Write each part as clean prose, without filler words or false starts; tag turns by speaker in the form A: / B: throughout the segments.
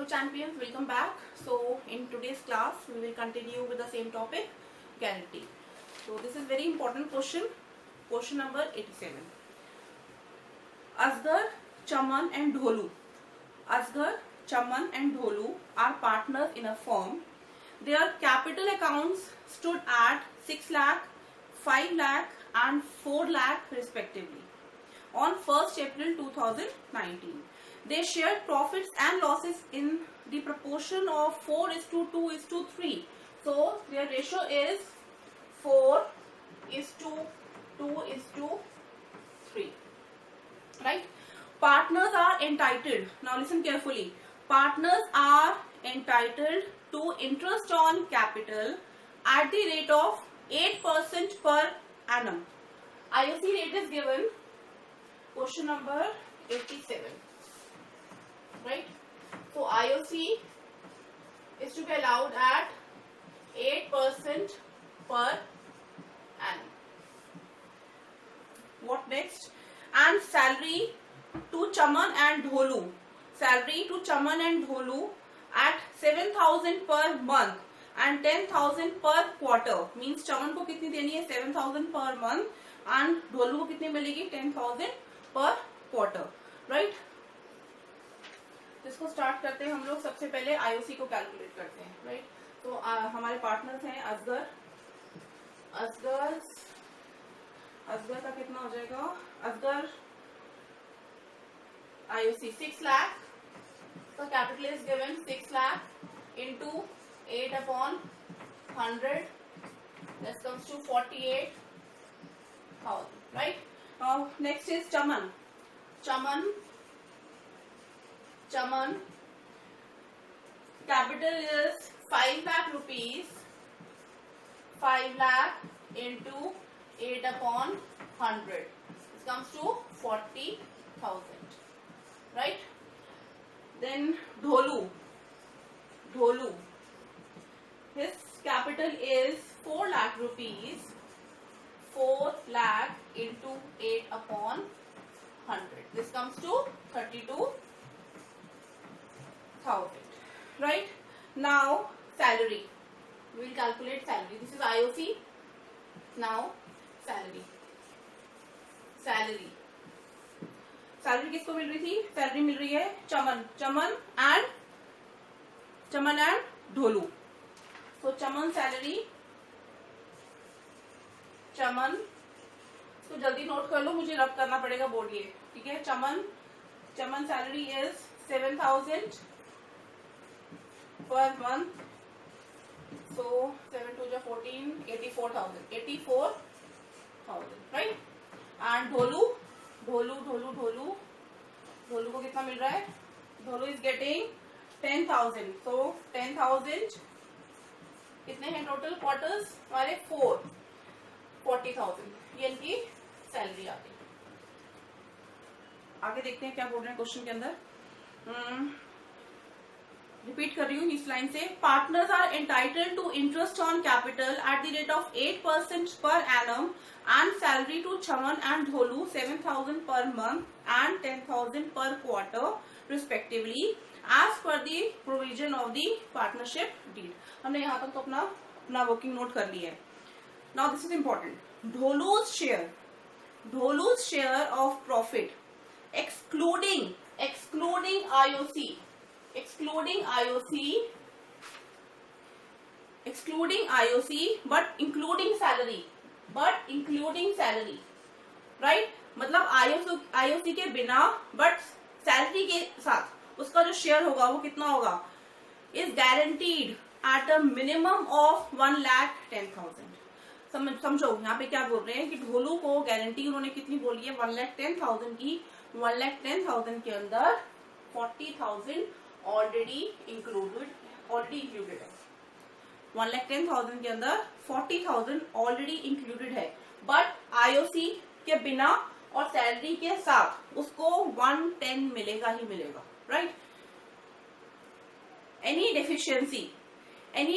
A: Hello champions, welcome back. So in today's class we will continue with the same topic, guarantee. So this is very important question number 87. Asghar, Chaman and Dholu. Asghar, Chaman and Dholu are partners in a firm. Their capital accounts stood at 6 lakh, 5 lakh and 4 lakh respectively on 1st April 2019. They shared profits and losses in the proportion of 4:2:3. So their ratio is 4:2:3. Right? Partners are entitled. Now listen carefully. Partners are entitled to interest on capital at the rate of 8% per annum. IOC rate is given. Question number 87. Right? So IOC is to be allowed at 8% per annum. What next? And salary to Chaman and Dholu. Salary to Chaman and Dholu at 7,000 per month and 10,000 per quarter. Means Chaman को कितनी देनी है? 7,000 per month and Dholu को कितनी मिलेगी? 10,000 per quarter. Right? इसको start करते हैं हम लोग. सबसे पहले आईओसी को कैलकुलेट करते हैं. राइट? तो हमारे पार्टनर्स हैं असगर का कितना हो जाएगा? असगर आईओसी 6 लाख. तो capital is given 6 lakh into 8/100. This comes to 48,000. Right? Now next is Chaman. Capital is 5 lakh rupees. 5 lakh into 8/100. This comes to 40,000. Right? Then Dholu. His capital is 4 lakh rupees. 4 lakh into 8/100. This comes to 32,000. Right? Now salary. We will calculate salary. This is IOC. Now salary किसको मिल रही थी? Salary मिल रही है चमन and Dholu. तो चमन salary, तो जल्दी note कर लो, मुझे रब करना पड़ेगा बोर्ड ये. ठीक है? चमन salary is 7,000 per month. So 7 2 14, 84,000. Right? And Dholu को कितना मिल रहा है? Dholu is getting 10,000. So 10,000 कितने हैं टोटल क्वार्टर्स हमारे? 40,000. ये इनकी सैलरी आ गई. आगे देखते हैं क्या बोल रहे हैं क्वेश्चन के अंदर. रिपीट कर रही हूँ इस लाइन से. Partners are entitled to interest on capital at the rate of 8% per annum and salary to Chaman and Dholu 7,000 per month and 10,000 per quarter respectively as per the provision of the partnership deed. हमने यहाँ तक तो अपना working note कर लिया है. Now this is important. Dholu's share of profit excluding IOC but including salary. Right? मतलब IOC के बिना बट सैलरी के साथ उसका जो शेयर होगा वो कितना होगा? Is guaranteed at a minimum of 1,10,000. समझो यहाँ पे क्या बोल रहे हैं कि ढोलू को गारंटी उन्होंने कितनी बोली है? 1,10,000 की. 1,10,000 के अंदर 40,000 ऑलरेडी इंक्लूडेड है. 1,10,000 के अंदर 40,000 ऑलरेडी इंक्लूडेड है. बट आईओसी के बिना और सैलरी के साथ उसको 110 मिलेगा ही मिलेगा. Right? Any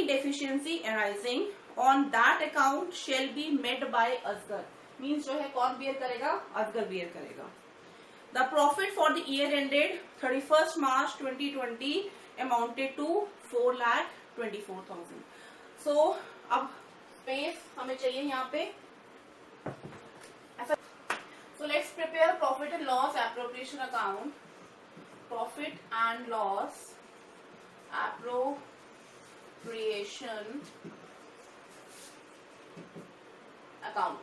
A: deficiency arising on that account shall be made by Asgar. Means जो है कौन बियर करेगा? असगर बियर करेगा. The profit for the year ended 31st March 2020 amounted to 4,24,000. So अब स्पेस हमें चाहिए यहाँ पे. So let's prepare profit and loss appropriation account. Profit and loss appropriation account.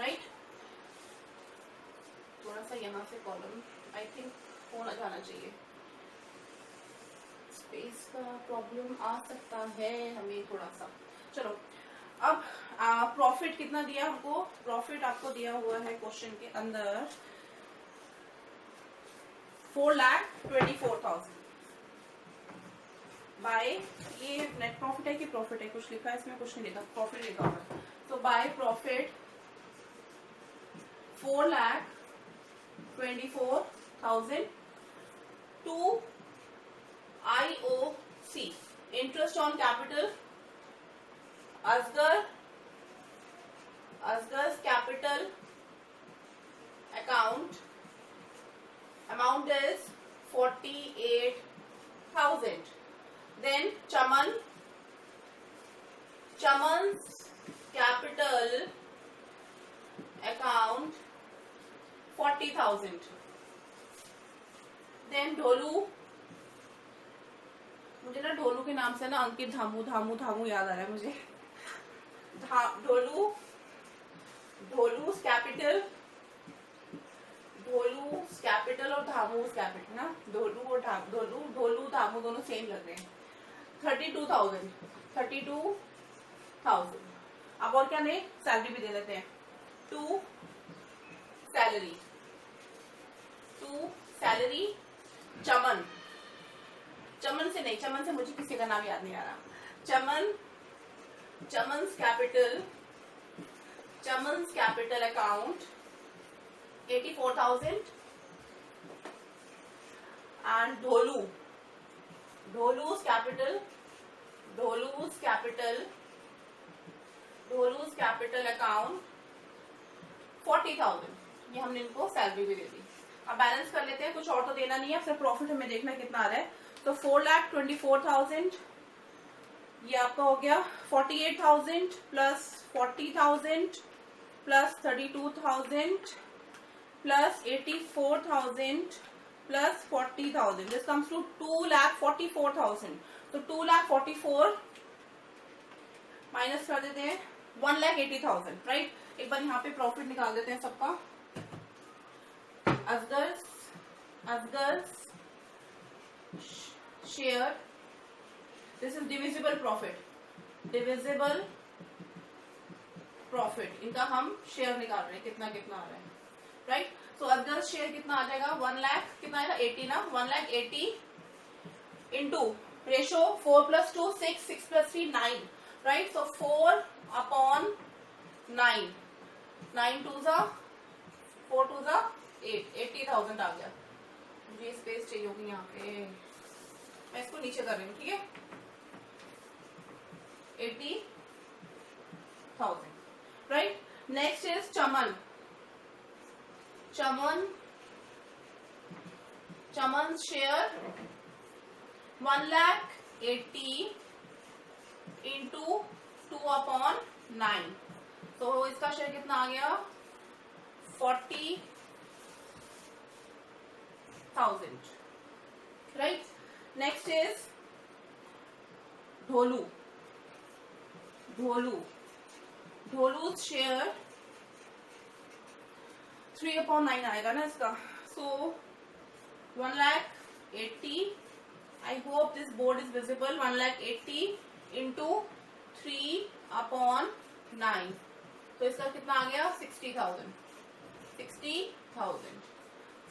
A: Right? थोड़ा सा यहाँ से कॉलम आई थिंक होना जाना चाहिए. स्पेस का प्रॉब्लम आ सकता है हमें थोड़ा सा. चलो अब प्रॉफिट कितना दिया हमको. प्रॉफिट आपको दिया हुआ है क्वेश्चन के अंदर 4,24,000 बाय, ये नेट प्रॉफिट है कि प्रॉफिट है, कुछ लिखा है इसमें, कुछ नहीं लिखा, प्रॉफिट लिखा हुआ है. तो by profit 4,24,000 to IOC, interest on capital, Asgar's capital account. Amount is 48,000. Then Chaman's capital account 40,000. Then Dholu, मुझे ना ढोलू के नाम से ना अंकित धामू धामू धामू याद आ रहा है मुझे. ढोलू's कैपिटल और धामू's कैपिटल ना, ढोलू धामू दोनों सेम लग रहे हैं. 32,000. अब और क्या नहीं, सैलरी भी दे देते हैं. टू सैलरी चमन से नहीं, चमन से मुझे किसी का नाम याद नहीं आ रहा. Chaman's capital account 84,000. and ढोलू's capital account 40,000. ये हमने इनको सैलरी भी दे दी. अब बैलेंस कर लेते हैं, कुछ और तो देना नहीं है, सिर्फ प्रॉफिट हमें देखना है कितना आ रहा है. तो 4,24,000 ये आपका हो गया. 48,000 plus 40,000 plus 32,000 plus 84,000 plus 40,000. This comes to 2,44,000. तो 2,44,000 माइनस कर देते हैं 1,80,000. राइट, एक बार यहाँ पे प्रॉफिट निकाल देते हैं सबका. Asgar's share, this is divisible profit. इनका हम शेयर निकाल रहे हैं, कितना कितना आ रहा है. राइट, सो Asgar's शेयर कितना आ जाएगा, 1 लाख, कितना आएगा 80 ना, 1,80,000 इंटू रेशो 4 + 2 6, 6 + 3 9. राइट, सो 4/9, 9 2 4 2 8, 80,000 आ गया. मुझे स्पेस चाहिए होगी यहाँ पे, मैं इसको नीचे कर रही हूँ. ठीक है, 80,000. Right, next is Chaman's share 1,80,000 into 2/9. तो इसका शेयर कितना आ गया, 40,000. राइट, नेक्स्ट इज ढोलू's शेयर 3/9 आएगा ना इसका. सो 1,80,000, I hope this board is visible. 1,80,000 into 3/9. तो इसका कितना आ गया, 60,000.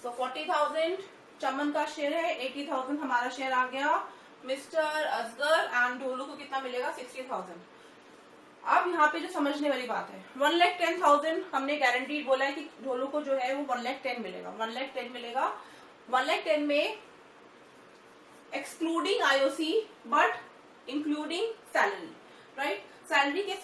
A: सो 40,000 चमन का शेयर है, 80,000 हमारा शेयर आ गया. मिस्टर असगर एंड ढोलू को कितना मिलेगा, 60,000. अब यहाँ पे जो समझने वाली बात है, 1,10,000 हमने गारंटीड बोला है कि ढोलू को जो है वो 1,10,000 मिलेगा. 1,10,000 मिलेगा. 1,10,000 में excluding IOC but including salary. Right, salary के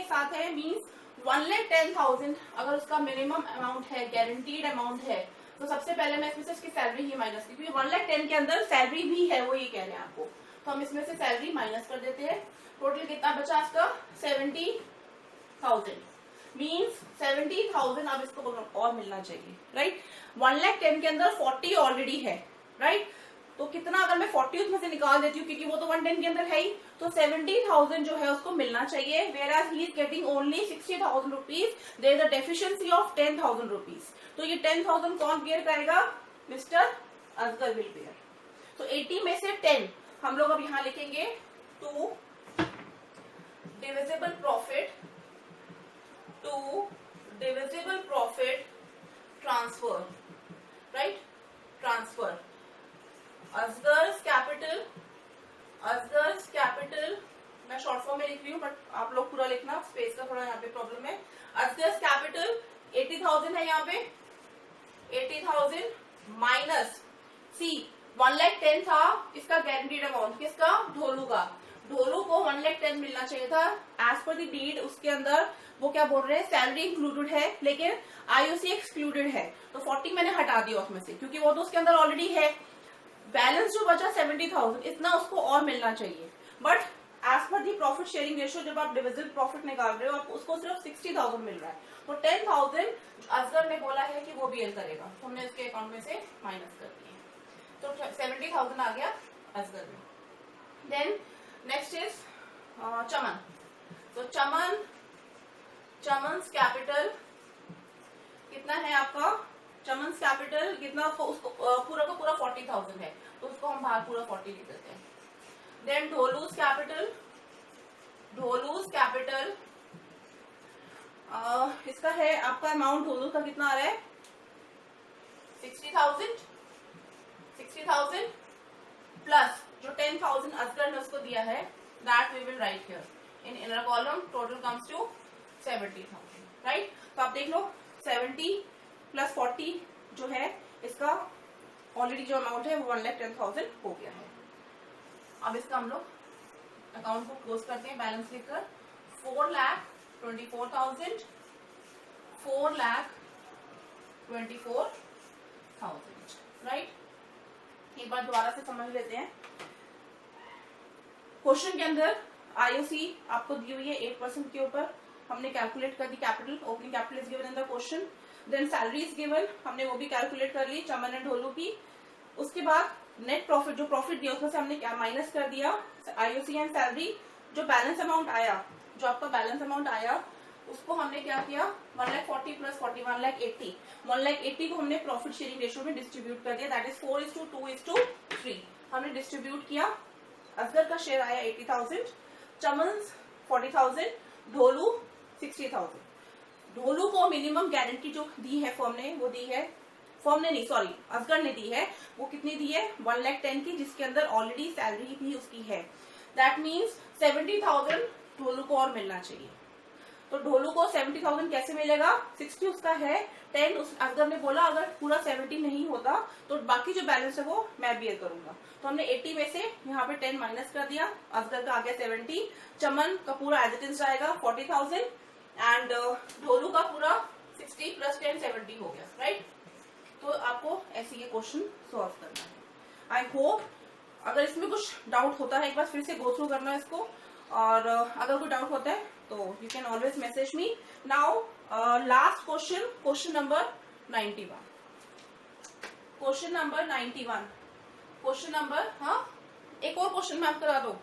A: साथ है मींस 1,10,000 अगर उसका मिनिमम अमाउंट है, गारंटीड अमाउंट है, तो सबसे पहले मैं इसमें से इसकी सैलरी ही माइनस की, क्योंकि 1,10,000 के अंदर सैलरी भी है, वो ये कह रहे हैं आपको, तो हम इसमें से सैलरी माइनस कर देते हैं। टोटल कितना बचा इसका 70,000, मीन्स 70,000 अब इसको और मिलना चाहिए, राइट। 1,10,000 के अंदर 40 ऑलरेडी है, राइट। तो कितना अगर मैं 40 उसमें से निकाल देती हूँ, क्योंकि वो तो 110 के अंदर है ही, तो 70,000 जो है उसको मिलना चाहिए, whereas he is getting only 60,000 rupees, there is a deficiency of 10,000 rupees. तो ये 10,000 कौन बेयर करेगा, मिस्टर असगर विल बेयर। तो 80 में से 10 हम लोग अब यहां लिखेंगे, to divisible profit transfer, right, transfer Asgar's capital, मैं शॉर्ट फॉर्म में लिख रही हूँ, बट आप लोग पूरा लिखना, स्पेस का थोड़ा यहाँ पे प्रॉब्लम है। असगर्स कैपिटल 80,000 है यहाँ पे, 80,000 माइनस सी 1,10,000 था इसका गारंटीड अमाउंट, किसका, ढोलू का। ढोलू को 1,10,000 मिलना चाहिए था, एज पर द डीड उसके अंदर वो क्या बोल रहे हैं, सैलरी इंक्लूडेड है लेकिन आईओसी एक्सक्लूडेड है, तो 40 मैंने हटा दिया उसमें से, क्योंकि वो तो उसके अंदर ऑलरेडी है। बैलेंस जो बचा 70,000, इतना उसको और मिलना चाहिए, but as per the profit sharing ratio जब आप डिविजिबल प्रॉफिट निकाल रहे हो, आप उसको सिर्फ 60,000 मिल रहा है, तो 10,000 असगर ने बोला है कि वो बेयर करेगा, तो हमने उसके अकाउंट में से माइनस कर दिए, तो 70,000 आ गया असगर में। देन नेक्स्ट इज चमन। तो चमन्स कैपिटल कितना है आपका, चमन्स कैपिटल कितना, उसको पूरा का पूरा 40,000 है, तो उसको हम बाहर पूरा 40 लिख देते हैं। देन ढोलूस कैपिटल इसका है आपका अमाउंट, ढोलू का कितना आ रहा है 60,000 प्लस जो 10,000 असगर ने उसको दिया है, that we will write here in inner column, total comes to 70,000, right. तो आप देख लो 70 प्लस 40 जो है इसका ऑलरेडी जो अमाउंट है वो 1,10,000 हो गया है। अब इसका हम लोग अकाउंट को क्लोज करते हैं बैलेंस लिखकर, 4,24,000, 4,24,000, राइट। एक बार दोबारा से समझ लेते हैं। क्वेश्चन के अंदर आईओसी आपको दी हुई है 8% के ऊपर, हमने कैलकुलेट कर दी capital, opening capital is given in the question, then salary is given, हमने वो भी कैलकुलेट कर ली चमन एंड ढोलू की। उसके बाद नेट प्रॉफिट, जो प्रॉफिट दिया उसमें से हमने क्या माइनस कर दिया आईओसी एंड सैलरी, जो बैलेंस अमाउंट आया, जो आपका बैलेंस अमाउंट आया उसको हमने क्या किया 1,40,000 प्लस 40 1,80,000, 1,80,000 को हमने प्रॉफिट शेयरिंग रेशियो में डिस्ट्रीब्यूट कर दिया, दैट इज 4:2:3 हमने डिस्ट्रीब्यूट किया। असगर का शेयर आया 80,000, चमन्स 40,000, ढोलू 60,000। ढोलू को मिनिमम गारंटी जो दी है फर्म ने, वो दी है, फर्म ने नहीं सॉरी असगर ने दी है, वो कितनी दी है 1,10,000 की, जिसके अंदर ऑलरेडी सैलरी भी उसकी है, दैट मीन्स 70,000 ढोलू को और मिलना चाहिए। तो ढोलू को 70,000 कैसे मिलेगा, 60 उसका है, 10 उस असगर ने बोला अगर पूरा 70 नहीं होता तो बाकी जो बैलेंस है वो मैं बियर करूंगा, तो हमने 80 में से यहाँ पे 10 माइनस कर दिया, असगर का आ गया 70, चमन का पूरा एज इट इज जाएगा 40,000 एंड ढोलू का पूरा 60 प्लस 10 70 हो गया, राइट। तो आपको ऐसे ये क्वेश्चन सॉल्व करना है। आई होप अगर इसमें कुछ डाउट होता है एक बार फिर से गो थ्रू करना इसको, और अगर कोई डाउट होता है तो you can always message me. Now last question, question number 91, question number हाँ एक और क्वेश्चन मैं आपको करा दूं,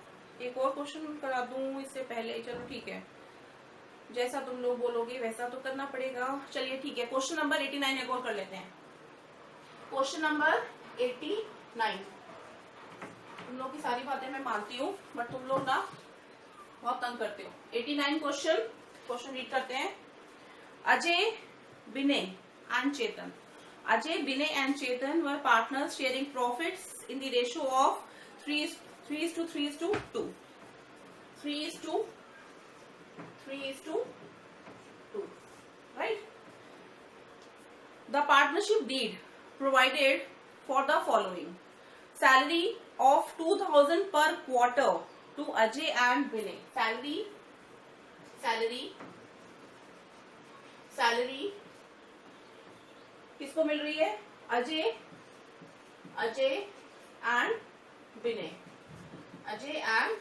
A: एक और क्वेश्चन करा दूं इससे पहले, चलो ठीक है जैसा तुम लोग बोलोगे वैसा तो करना पड़ेगा, चलिए ठीक है। क्वेश्चन नंबर 89 एक और कर लेते हैं। क्वेश्चन नंबर 89, तुम लोग की सारी बातें मैं मानती हूँ बट तुम लोग ना बहुत तंग करते हो। 89 क्वेश्चन रीड करते हैं। Ajay, Vinay and Chetan were partners sharing profits in the ratio of 3:2, 3:2, right? The partnership deed provided for the following: salary of 2,000 per quarter to Ajay and Vinay. Salary किसको मिल रही है, अजय एंड विनय, अजय एंड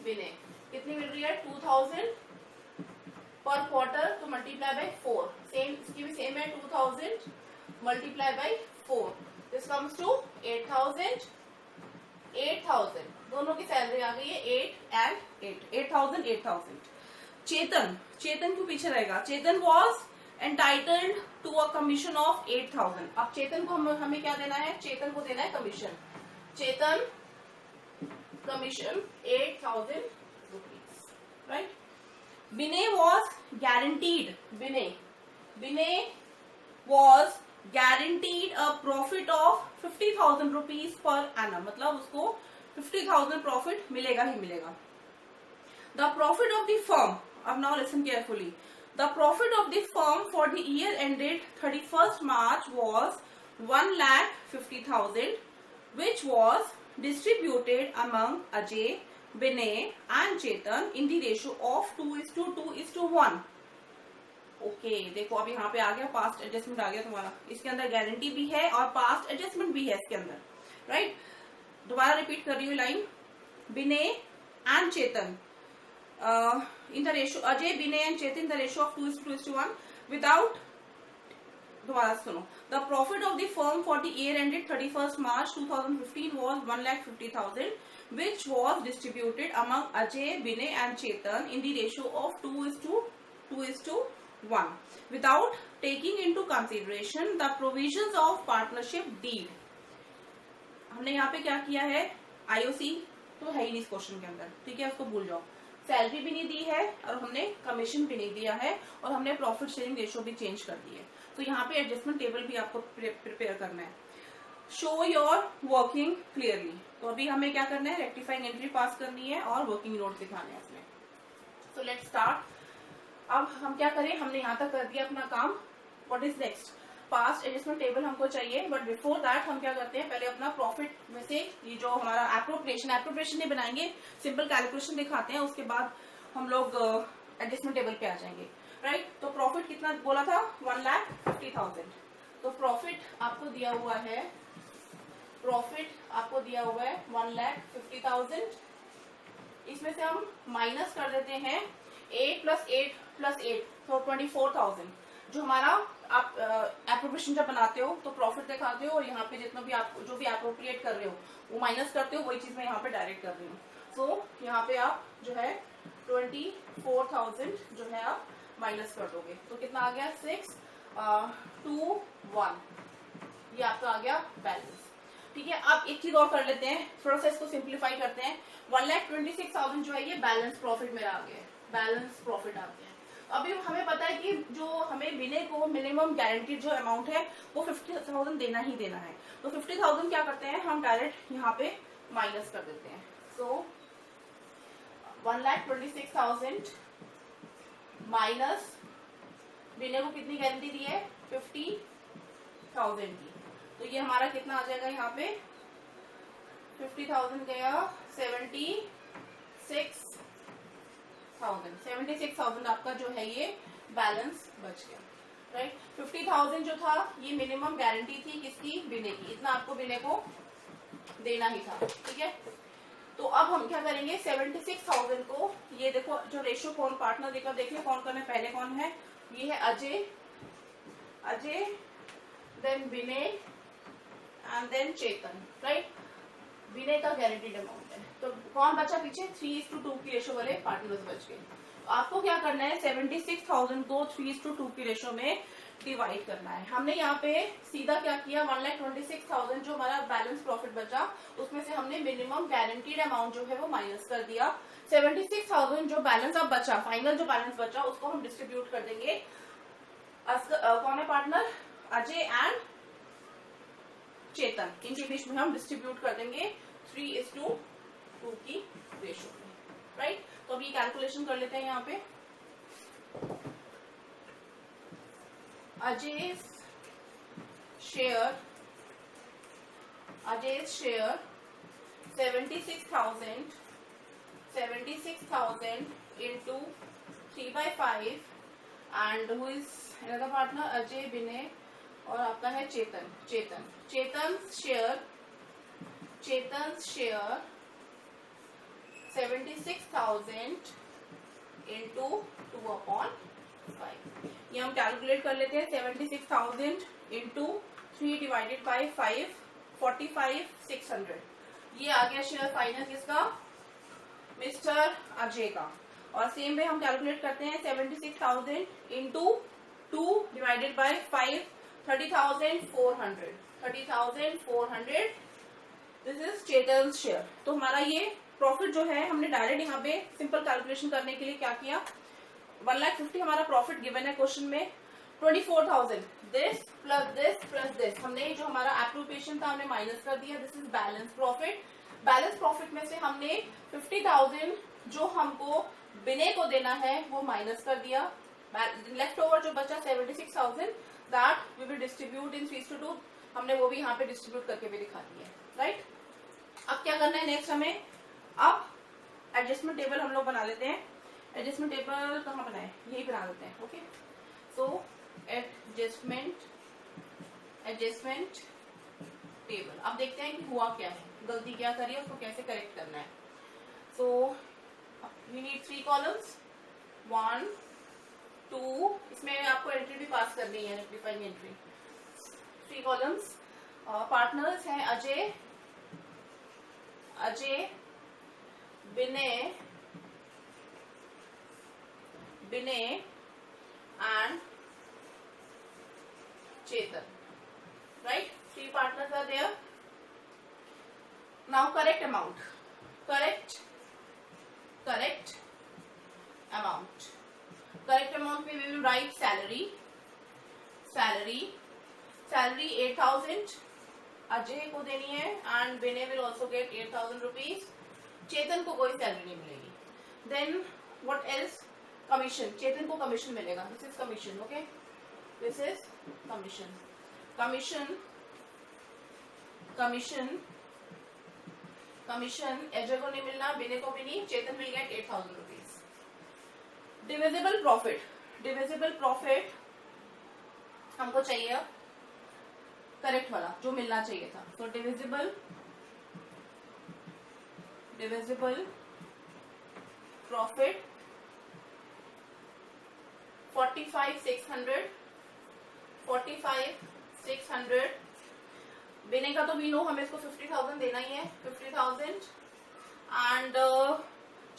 A: विनय कितनी मिल रही है 2000 पर क्वार्टर, तो मल्टीप्लाई बाय 4, सेम इसकी भी सेम है 2000 multiply by 4, this comes to 8000 दोनों की सैलरी आ गई है 8 एंड 8, 8000। चेतन क्यों पीछे रहेगा, Chetan was entitled to a commission of 8000। अब चेतन को हमें क्या देना है, चेतन को देना है commission, Chetan commission 8000 rupees, right. Vinay was guaranteed, Vinay was guaranteed a profit of 50,000 rupees per annum, मतलब उसको 50,000 प्रॉफिट मिलेगा ही मिलेगा। The profit of the firm, अब now listen carefully, the profit of the firm for the year ended 31st March was 1,50,000 which was distributed among Ajay, Vinay and Chetan in the ratio of 2:2:1। Okay देखो अब यहाँ पे आ गया past adjustment आ गया तुम्हारा, इसके अंदर गारंटी भी है और पास्ट एडजस्टमेंट भी है इसके अंदर, राइट। दोबारा रिपीट कर रही हूँ line, Vinay and Chetan in the ratio, Ajay Vinay and Chetan in the ratio of 2:2:1 without, दोबारा सुनो, the profit of the firm for the year ended 31st March 2015 was 1,50,000 which was distributed among Ajay, Vinay and Chetan in the ratio of 2:2:1 without taking into consideration the provisions of partnership deed। हमने यहाँ पे क्या किया है, IOC तो है ही नहीं इस क्वेश्चन के अंदर, ठीक है, उसको भूल जाओ, सैलरी भी नहीं दी है और हमने कमीशन भी नहीं दिया है और हमने प्रॉफिट शेयरिंग रेशियो भी चेंज कर दी है। तो यहाँ पे एडजस्टमेंट टेबल भी आपको प्रिपेयर करना है। शो योर वर्किंग क्लियरली, तो अभी हमें क्या करना है, रेक्टिफाइंग एंट्री पास करनी है और वर्किंग नोट दिखाने हैं इसमें। So let's start. अब हम क्या करें, हमने यहाँ तक कर दिया अपना काम, what is next, past adjustment table हमको चाहिए, बट बिफोर दैट हम क्या करते हैं, पहले अपना प्रॉफिट में से ये जो हमारा एप्रोप्रिएशन नहीं बनाएंगे, सिंपल कैलकुलेशन दिखाते हैं, उसके बाद हम लोग एडजस्टमेंट टेबल पे आ जाएंगे, राइट। तो प्रॉफिट कितना बोला था, 1,50,000। तो प्रॉफिट आपको दिया हुआ है, प्रॉफिट आपको दिया हुआ है 1,50,000, इसमें से हम माइनस कर देते हैं 8 + 8 + 8 तो 24,000। जो हमारा आप एप्रोप्रिएशन जब बनाते हो तो प्रॉफिट दिखाते हो और यहाँ पे जितना भी आप जो भी एप्रोप्रिएट कर रहे हो वो माइनस करते हो, वही चीज मैं यहाँ पे डायरेक्ट कर रही हूँ। सो यहाँ पे आप जो है 24,000 जो है आप माइनस कर दोगे, तो कितना आ गया 621, ये आपका आ गया बैलेंस, ठीक है। अब एक चीज और कर लेते हैं, थोड़ा सा इसको सिंप्लीफाई करते हैं। 1,26,000 जो है ये बैलेंस प्रॉफिट मेरा आ गया है, बैलेंस प्रॉफिट आ गया है। अभी हमें पता है कि जो हमें विनय को मिनिमम गारंटीड जो अमाउंट है वो 50,000 देना ही देना है, तो 50,000 क्या करते हैं हम डायरेक्ट यहाँ पे माइनस कर देते हैं। सो 1,26,000 माइनस विनय को कितनी गारंटी दी है, 50,000 की, तो ये हमारा कितना आ जाएगा, यहाँ पे 50,000 गया 76,000 आपका जो है ये बैलेंस बच गया, राइट। 50,000 जो था ये मिनिमम गारंटी थी किसकी, विनय की, इतना आपको विनय को देना ही था, ठीक है। तो अब हम क्या करेंगे, 76,000 को, ये देखो जो रेशियो कौन पार्टनर देकर देखिए कौन करना है, पहले कौन है, ये है Ajay, then Vinay and then Chetan, right. Vinay का गारंटीड अमाउंट है, तो कौन बचा पीछे, 3:2 की रेशो वाले पार्टनर्स बच गए। आपको क्या करना है, 76,000 को 3:2 की रेशो में डिवाइड करना है। हमने यहाँ पे सीधा क्या किया, 1,26,000 जो हमारा बैलेंस प्रॉफिट बचा उसमें से हमने मिनिमम गारंटीड अमाउंट जो है वो माइनस कर दिया। 76,000 जो बैलेंस अब बचा, फाइनल जो बैलेंस बचा उसको हम डिस्ट्रीब्यूट कर देंगे, कौन है पार्टनर, अजय एंड चेतन, इनके बीच में हम डिस्ट्रीब्यूट कर देंगे 3:2 की रेशो में, राइट। तो अभी कैलकुलेशन कर लेते हैं यहाँ पे, Ajay share 76,000 into 3/5 and who is another partner, Ajay, Vinay और आपका है चेतन। चेतन शेयर 76,000 इंटू 2/5। ये हम कैलकुलेट कर लेते हैं। 76,000 इंटू 3 डिवाइडेड बाई 5, 45,600। ये आ गया शेयर फाइनल किसका? मिस्टर अजय का। और सेम वे हम कैलकुलेट करते हैं 76,000 into 2 divided by 5, 30,400। 30,400 this is Chetan share. तो हमारा ये प्रॉफिट जो है, हमने डायरेक्ट यहाँ पे सिंपल कैलकुलेशन करने के लिए क्या किया, 1,50,000 हमारा प्रॉफिट गिवन है क्वेश्चन में। 24,000 दिस प्लस दिस, हमने जो हमारा एप्रोप्रिएशन था हमने माइनस कर दिया। This is balance profit. Balance profit में से हमने 50,000 जो हमको बिने को देना है वो माइनस कर दिया। लेफ्ट ओवर जो बचा 76,000 that we will distribute in 3:2। हमने वो भी यहाँ पे डिस्ट्रीब्यूट करके भी दिखा दिया, राइट। अब क्या करना है नेक्स्ट हमें, अब एडजस्टमेंट टेबल हम लोग बना लेते हैं। एडजस्टमेंट टेबल कहाँ बनाए, यही बना लेते हैं। Okay, so adjustment table. अब देखते हैं कि हुआ क्या है, गलती क्या करी है, उसको कैसे करेक्ट करना है। सो वी नीड 3 कॉलम्स, 1 2, इसमें आपको एंट्री भी पास करनी है, रेक्टिफाइंग एंट्री। 3 कॉलम्स। पार्टनर्स हैं अजय, बिने and Chetan, right? 3 partners are there. Now correct amount. Correct amount. Correct amount में we will write salary 8,000 Ajay को देनी है and Binay will also get 8,000 rupees. चेतन को कोई सैलरी नहीं मिलेगी. Then what else? Commission, Chetan को कमीशन मिलेगा। This is commission, okay, this is commission Ajay को नहीं मिलना, बिने को भी नहीं, Chetan will get 8,000 rupees. Divisible profit हमको चाहिए करेक्ट वाला जो मिलना चाहिए था। तो डिविजिबल प्रॉफिट 45,600। बिने का तो वी नो, हमें इसको 50,000 देना ही है, 50,000 and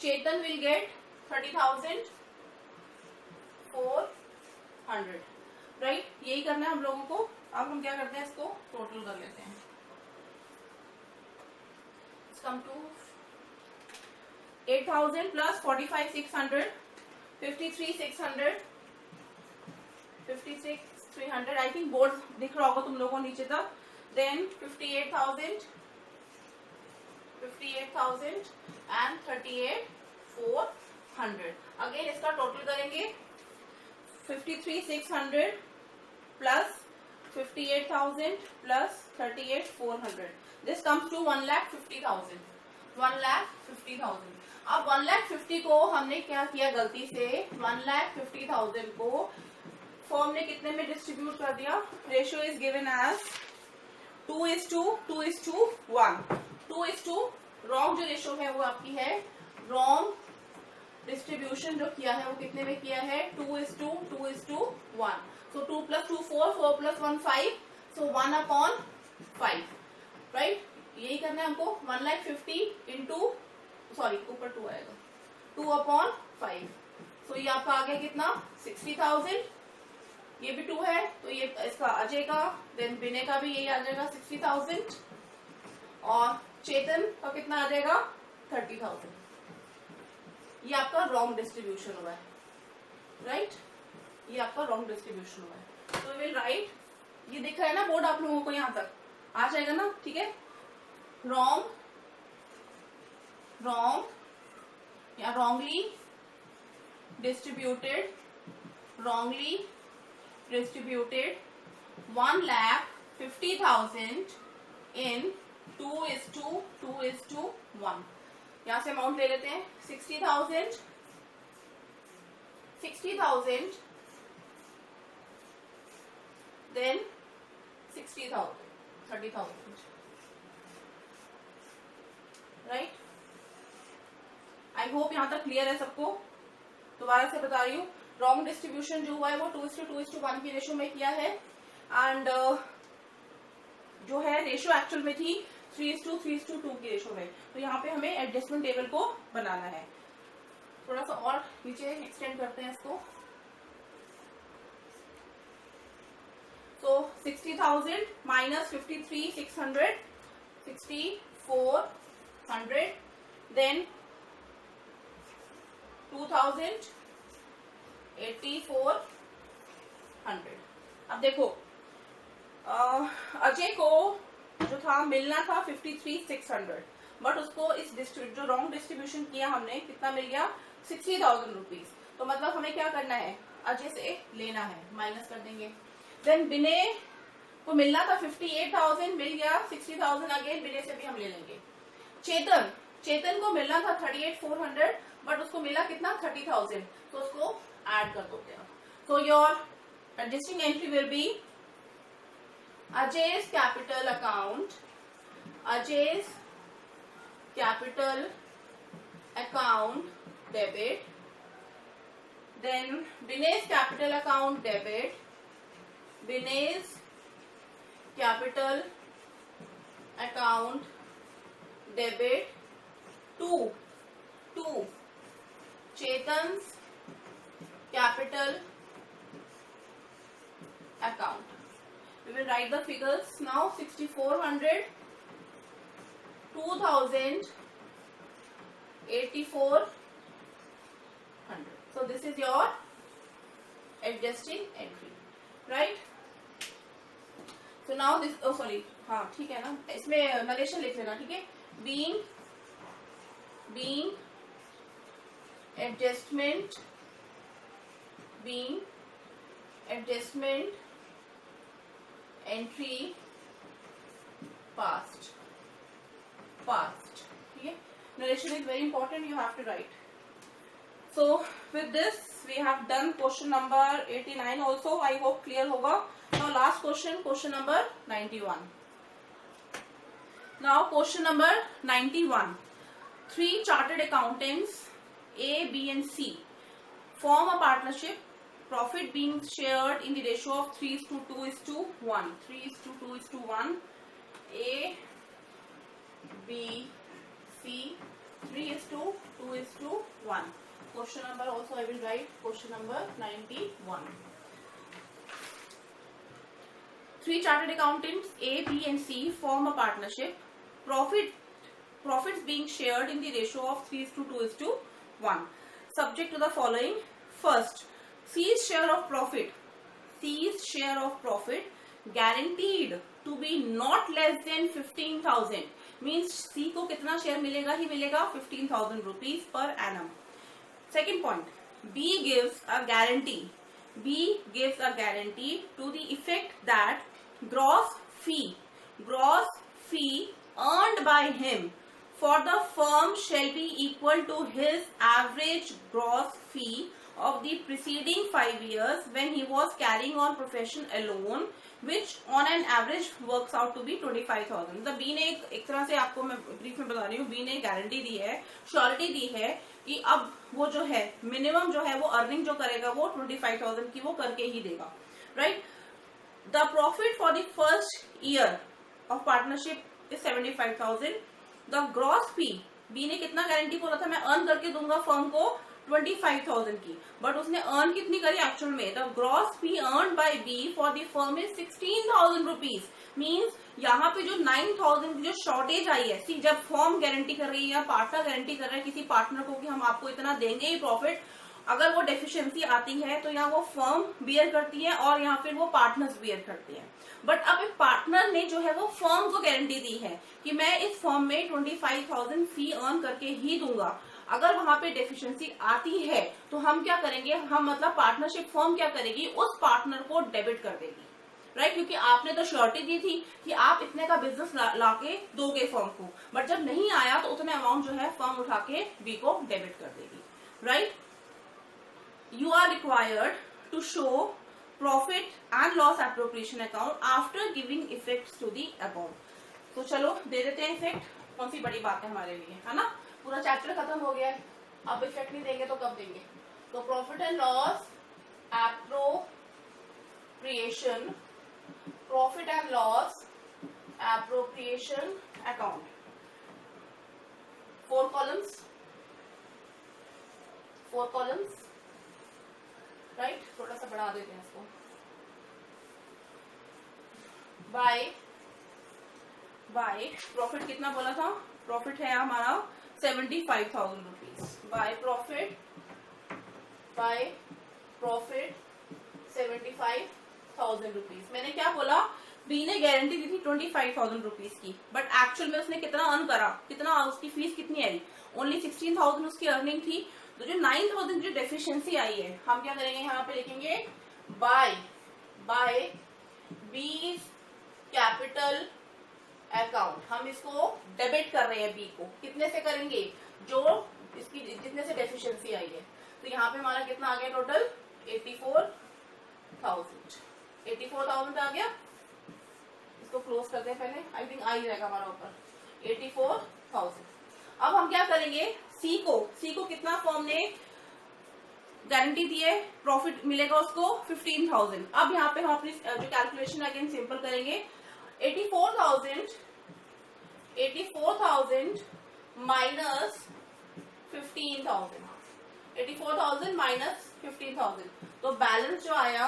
A: Chetan will gate 30,400, right. यही करना है हम लोगों को। अब हम क्या करते हैं, इसको टोटल कर लेते हैं। Come to 8,000 plus 45,600, 53,600, 56,300। I think board दिख रहा होगा तुम लोगों को नीचे तक। Then 58,000 and 38,400। अगेन इसका टोटल करेंगे, 53,600 plus 58,000 plus 38,400। This comes to 1,50,000। 1,50,000। अब 1,50,000 को हमने क्या किया गलती से, 1,50,000 को फॉर्म ने कितने में डिस्ट्रीब्यूट कर दिया। Ratio is given as 2:1। 2:, wrong जो रेशियो है वो आपकी है, रॉन्ग डिस्ट्रीब्यूशन जो किया है वो कितने में किया है, 2:1। सो 2 + 2 4, 4 + 1 5, सो 1/5, राइट। यही करना है हमको। 1,50,000 इंटू, सॉरी ऊपर 2 आएगा, 2/5। सो ये आपका आ गया कितना, 60,000। ये भी 2 है तो ये इसका अजय का, देन बिने का भी यही आ जाएगा 60,000, और चेतन का कितना आ जाएगा 30,000। ये आपका रॉन्ग डिस्ट्रीब्यूशन हुआ है, राइट। ये आपका रॉन्ग डिस्ट्रीब्यूशन हुआ है। तो विल राइट, ये दिख रहा है ना बोर्ड आप लोगों को, यहां तक आ जाएगा ना, ठीक है। रॉन्ग या रॉन्गली डिस्ट्रीब्यूटेड 1,50,000 in 2:1। यहां से अमाउंट ले लेते हैं। 60,000 देन 60,000, 30,000, राइट। आई होप यहां तक क्लियर है सबको। दोबारा से बता रही हूँ, रॉन्ग डिस्ट्रीब्यूशन जो हुआ है वो 2:2:1 की रेशो में किया है, एंड जो है रेशो एक्चुअल में थी 3:3:2 की रेशो में। तो यहाँ पे हमें एडजस्टमेंट टेबल को बनाना है। थोड़ा सा और नीचे एक्सटेंड करते हैं इसको। तो 60,000 माइनस 53,600, 6,400, देन 2,000, 8,400। अब देखो अजय को जो था मिलना था 53,600, बट उसको इस जो रॉन्ग डिस्ट्रीब्यूशन किया हमने, कितना मिल गया 60,000 रुपीज। तो मतलब हमें क्या करना है, अजय से लेना है, माइनस कर देंगे। देन विनय को मिलना था 58,000, मिल गया 60,000 अगेन, विनय से भी हम ले लेंगे। चेतन को मिलना था 38,400, बट उसको मिला कितना 30,000, तो उसको ऐड कर दोगे आप। तो your adjusting entry will be Ajay's capital account, Ajay's capital account debit, then Vinay's capital account debit, Vinay's capital account debit to Chetan's capital account. We will write the figures now. 6,400, 2,000, 8,400. So this is your adjusting entry, right? So now this, oh sorry, हाँ ठीक है ना, इसमें narration लिख लेना, ठीक है। being adjustment entry past, ठीक है। narration is very important, you have to write. So with this we have done question number 89 also. I hope clear होगा। Now last question number 91. Now question number 91. 3 chartered accountants A, B and C form a partnership, profit being shared in the ratio of 3:2:1. 3:2:1. A, B, C, 3:2:1. Question number also I will write, question number 91. 3 chartered accountants A, B and C form a partnership, profits being shared in the ratio of 3:2:1. Subject to the following. First, C's share of profit guaranteed to be not less than 15,000. Means C को कितना share मिलेगा ही मिलेगा 15,000 rupees per annum. Second point, B gives a guarantee to the effect that gross fee earned by him for the firm shall be equal to his average gross fee of the preceding 5 years when he was carrying on profession alone, which on an average works out to be 25,000. मतलब B ने एक तरह से, आपको मैं brief में बता रही हूँ, बी ने गारंटी दी है, श्योरिटी दी है कि अब वो जो है मिनिमम जो है वो अर्निंग जो करेगा वो 25,000 की वो करके ही देगा, right. The profit for the first year of partnership is 75,000. The gross fee, B ने कितना गारंटी बोला था, मैं अर्न करके दूंगा फर्म को 25,000 की, बट उसने अर्न कितनी करी एक्चुअल में। The gross fee earn by B for the firm is 16,000 rupees. Means यहाँ पे जो 9,000 की जो शॉर्टेज आई है, सी जब फर्म गारंटी कर रही है या पार्टनर गारंटी कर रहा है किसी पार्टनर को कि हम आपको इतना देंगे ही प्रॉफिट, अगर वो डेफिशिएंसी आती है तो यहाँ वो फर्म बियर करती है और यहाँ फिर वो पार्टनर्स बियर करते हैं। बट अब एक पार्टनर ने जो है वो फर्म को गारंटी दी है कि मैं इस फर्म में 25,000 फी अर्न करके ही दूंगा। अगर वहां पे डेफिशिएंसी आती है तो हम क्या करेंगे, हम मतलब पार्टनरशिप फर्म क्या करेगी, उस पार्टनर को डेबिट कर देगी, राइट। क्योंकि आपने तो श्योरिटी दी थी कि आप इतने का बिजनेस लाके दोगे फर्म को, बट जब नहीं आया तो उतने अमाउंट जो है फर्म उठा के बी को डेबिट कर देगी, right. You are required to show profit and loss appropriation account after giving effect to the about. तो चलो दे देते हैं इफेक्ट, कौन सी बड़ी बात है हमारे लिए, है ना। पूरा चैप्टर खत्म हो गया है, अब इफेक्ट नहीं देंगे तो कब देंगे। तो profit and loss appropriation, profit and loss appropriation account, 4 columns, right. थोड़ा सा बढ़ा देते हैं इसको। बाय प्रॉफिट कितना बोला था, प्रॉफिट है हमारा 75,000 रुपीज। By profit 75,000 rupees. मैंने क्या बोला, बी ने गारंटी दी थी 25,000 रुपीज की, बट एक्चुअल में उसने कितना अर्न करा, कितना उसकी फीस कितनी आई, ओनली 16,000 उसकी अर्निंग थी। तो जो 9,000 जो डेफिशिएंसी आई है, हम क्या करेंगे, यहाँ पे लिखेंगे बाय बी कैपिटल अकाउंट। हम इसको डेबिट कर रहे हैं बी को, कितने से करेंगे, जो इसकी जितने से डेफिशिएंसी आई है। तो यहाँ पे हमारा कितना आ गया टोटल, 84,000 आ गया। इसको क्लोज करते हैं पहले, आई थिंक आ ही रहेगा हमारा ऊपर 84,000। अब हम क्या करेंगे, सी को कितना फर्म ने गारंटी दी है, प्रॉफिट मिलेगा उसको 15,000। अब यहाँ पे हम अपनी जो कैलकुलेशन अगेन सिंपल करेंगे, 84,000 माइनस 15,000, 84,000 माइनस 15,000। तो बैलेंस जो आया,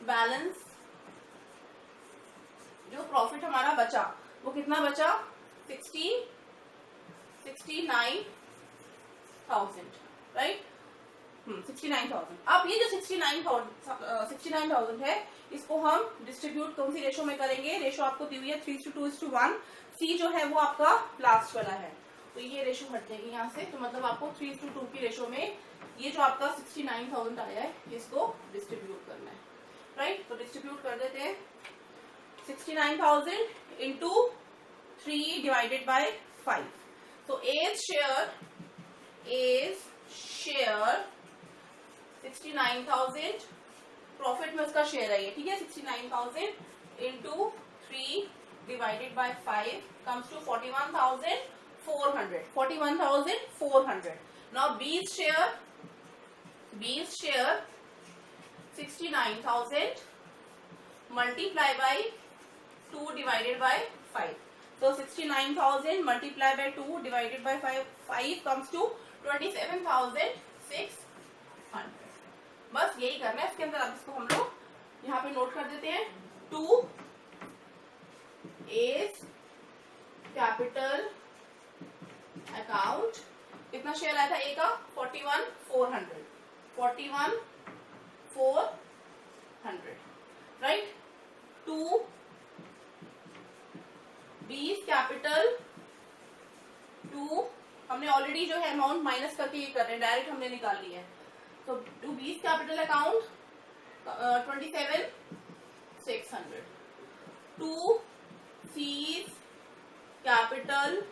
A: बैलेंस जो प्रॉफिट हमारा बचा वो कितना बचा, 69,000, राइट। 69,000। अब ये जो 69,000 है, इसको हम डिस्ट्रीब्यूट कौन सी रेशो में करेंगे, रेशो आपको दी हुई है 3:2:1। सी जो है वो आपका लास्ट वाला है, तो ये रेशो हट जाएगी यहाँ से। तो मतलब आपको 3:2 की रेशो में ये जो आपका 69,000 आया है, इसको डिस्ट्रीब्यूट करना है, राइट। तो डिस्ट्रीब्यूट कर देते हैं, 69,000 इंटू 3 डिवाइडेड बाय 5। तो एज शेयर 69,000, प्रॉफिट में उसका शेयर है ये, ठीक है। 69,000 into 3 divided by 5 comes to 41,400, 41,400। Now B's share 69,000 multiply by 2 divided by 5। तो 69,000 multiply by 2 divided by 5 comes to 27,600। बस यही करना है इसके अंदर। अब इसको हम लोग यहाँ पे नोट कर देते हैं, 2 एज कैपिटल अकाउंट, कितना शेयर आया था ए का, 41,400, 41,400, राइट। 2 बीज कैपिटल 2, हमने ऑलरेडी जो है अमाउंट माइनस करके ये कर रहे हैं, डायरेक्ट हमने निकाल लिया है। तो 2 बीज capital account 27,600, 2 seize capital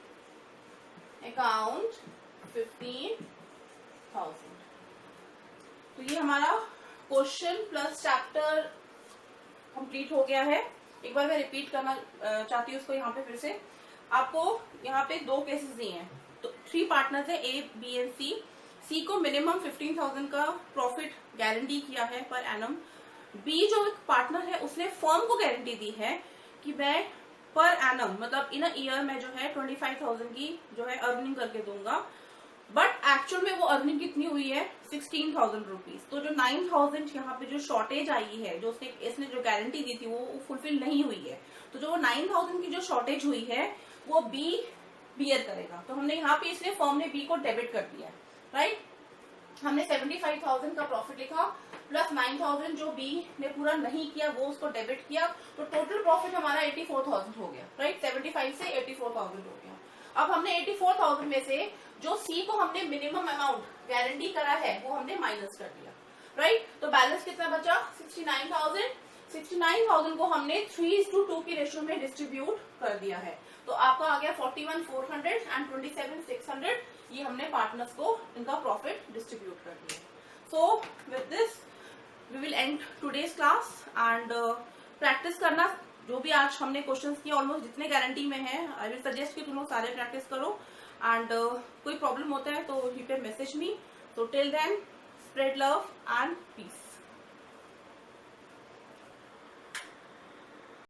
A: account 15,000। तो ये हमारा क्वेश्चन प्लस चैप्टर कंप्लीट हो गया है। एक बार मैं रिपीट करना चाहती हूँ उसको यहाँ पे फिर से। आपको यहाँ पे 2 केसेस दिए हैं, तो 3 पार्टनर्स है, ए बी एंड सी। सी को मिनिमम 15,000 का प्रॉफिट गारंटी किया है पर एनम। बी जो एक पार्टनर है उसने फर्म को गारंटी दी है कि मैं पर एनम मतलब इन अ ईयर में जो है 25,000 की जो है अर्निंग करके दूंगा, बट एक्चुअल में वो अर्निंग कितनी हुई है, 16,000 रुपीज। तो जो 9,000 यहाँ पे जो शॉर्टेज आई है, जो इसने जो गारंटी दी थी वो फुलफिल नहीं हुई है। तो जो 9,000 की जो शॉर्टेज हुई है वो बी बियर करेगा। तो हमने यहाँ पे इसलिए फर्म ने बी को डेबिट कर दिया है, राइट। हमने 75,000 का प्रॉफिट लिखा प्लस 9,000 जो बी ने पूरा नहीं किया वो उसको डेबिट किया, तो टोटल प्रॉफिट हमारा 84,000 हो गया, राइट। 75 से 84,000 हो गया। अब हमने 84,000 में से जो सी को हमने मिनिमम अमाउंट गारंटी करा है वो हमने माइनस कर दिया, राइट। तो बैलेंस कितना बचा, 69,000। 69,000 को हमने 3:2 की रेशियो में डिस्ट्रीब्यूट कर दिया है। तो आपका आ गया 41,400 एंड 27,600। ये हमने पार्टनर्स को इनका प्रॉफिट डिस्ट्रीब्यूट कर दिया। So with this we will and today's class and practice करना जो भी आज हमने क्वेश्चंस किए ऑलमोस्ट जितने गारंटी में है आई विल सजेस्ट कि तुम लोग सारे प्रैक्टिस करो एंड कोई प्रॉब्लम होता है तो you can message me. So till then, spread love and peace.